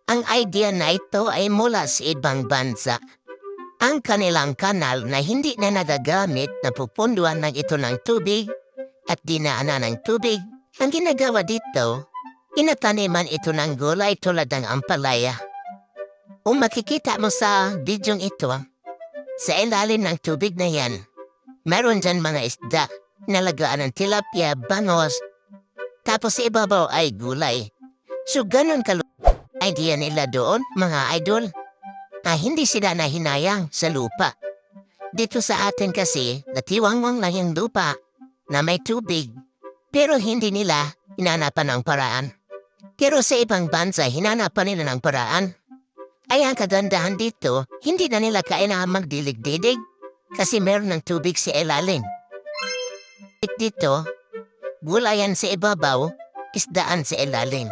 Ang idea na ito ay mula sa ibang bansa. Ang kanilang kanal na hindi na nagagamit na pupunduan ng ito ng tubig at dinaanan ng tubig. Ang ginagawa dito, inataniman ito ng gulay tulad ng ampalaya. Kung makikita mo sa bidyong ito, sa ilalim ng tubig na yan, meron dyan mga isda, nalagaan ng tilapia, bangos, tapos sa ibabaw ay gulay. So ganun idea nila doon, mga idol, na hindi sila nahinayang sa lupa. Dito sa atin kasi, natiwangwang lang yung lupa na may tubig, pero hindi nila hinanapan ng paraan. Pero sa ibang bansa, hinanapan nila ng paraan. Ay ang kagandahan dito, hindi na nila kailangan magdilig-dilig kasi meron ng tubig sa ilalim. Dito, gulayan sa ibabaw, isdaan sa ilalim.